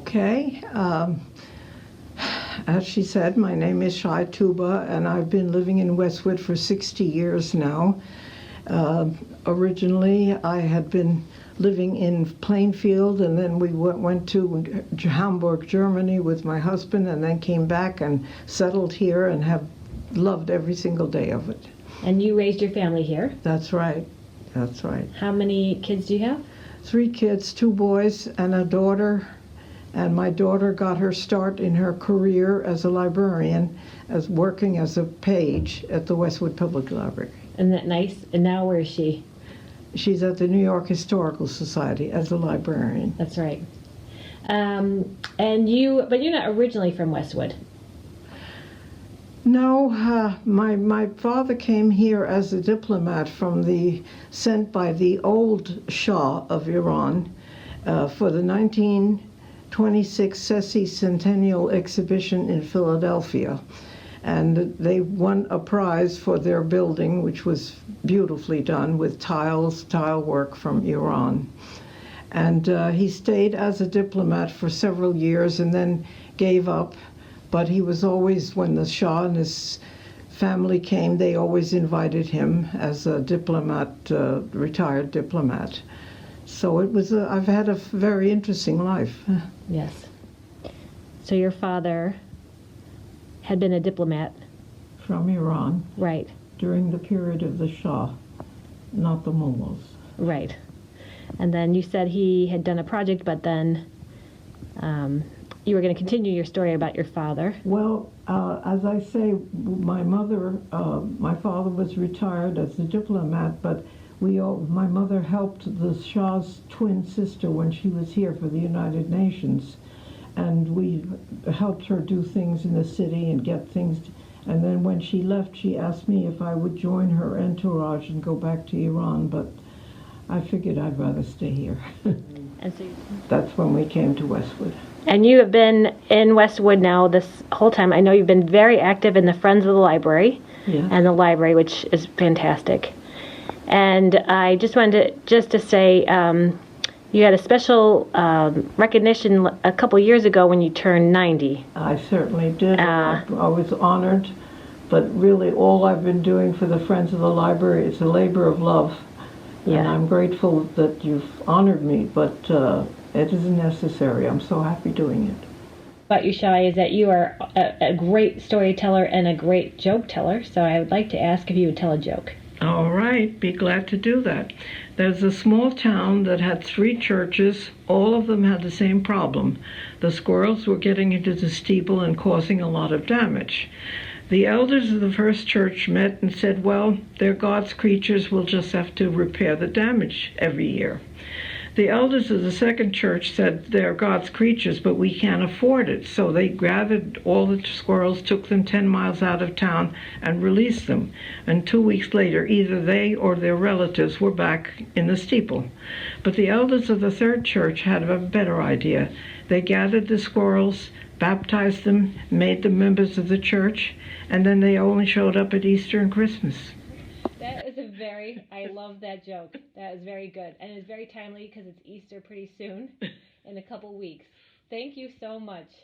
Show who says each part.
Speaker 1: Okay. As she said, my name is Touba, and I've been living in Westwood for 60 years now. Originally, I had been living in Plainfield, and then we went to Hamburg, Germany with my husband, and then came back and settled here and have loved every single day of it.
Speaker 2: And you raised your family here?
Speaker 1: That's right. That's right.
Speaker 2: How many kids do you have?
Speaker 1: 3 kids, 2 boys and a daughter. And my daughter got her start in her career as a librarian, as working as a page at the Westwood Public Library.
Speaker 2: Isn't that nice? And now where is she?
Speaker 1: She's at the New York Historical Society as a librarian.
Speaker 2: That's right. But you're not originally from Westwood.
Speaker 1: No, my father came here as a diplomat sent by the old Shah of Iran for the 1926 Sessi Centennial Exhibition in Philadelphia. And they won a prize for their building, which was beautifully done with tile work from Iran. And he stayed as a diplomat for several years and then gave up. But he was always, when the Shah and his family came, they always invited him as a diplomat, retired diplomat. So I've had a very interesting life.
Speaker 2: Yes. So your father had been a diplomat.
Speaker 1: From Iran.
Speaker 2: Right.
Speaker 1: During the period of the Shah, not the mullahs.
Speaker 2: Right. And then you said he had done a project, but then you were going to continue your story about your father.
Speaker 1: Well, as I say, my father was retired as a diplomat, but my mother helped the Shah's twin sister when she was here for the United Nations, and we helped her do things in the city and get things. And then when she left, she asked me if I would join her entourage and go back to Iran, but I figured I'd rather stay here.
Speaker 2: And so
Speaker 1: that's when we came to Westwood.
Speaker 2: And you have been in Westwood now this whole time. I know you've been very active in the Friends of the Library.
Speaker 1: Yes.
Speaker 2: And the library, which is fantastic. And I just wanted to say you had a special recognition a couple years ago when you turned 90.
Speaker 1: I certainly did. I was honored, but really all I've been doing for the Friends of the Library is a labor of love.
Speaker 2: Yeah.
Speaker 1: And I'm grateful that you've honored me, but it isn't necessary. I'm so happy doing it.
Speaker 2: About you, Shai, is that you are a great storyteller and a great joke teller, so I would like to ask if you would tell a joke.
Speaker 1: All right, be glad to do that. There's a small town that had 3 churches. All of them had the same problem. The squirrels were getting into the steeple and causing a lot of damage. The elders of the first church met and said, well, they're God's creatures, we'll just have to repair the damage every year. The elders of the second church said, they're God's creatures, but we can't afford it. So they gathered all the squirrels, took them 10 miles out of town, and released them. And 2 weeks later, either they or their relatives were back in the steeple. But the elders of the third church had a better idea. They gathered the squirrels, baptized them, made them members of the church, and then they only showed up at Easter and Christmas.
Speaker 2: That is I love that joke. That is very good. And it's very timely because it's Easter pretty soon, in a couple weeks. Thank you so much.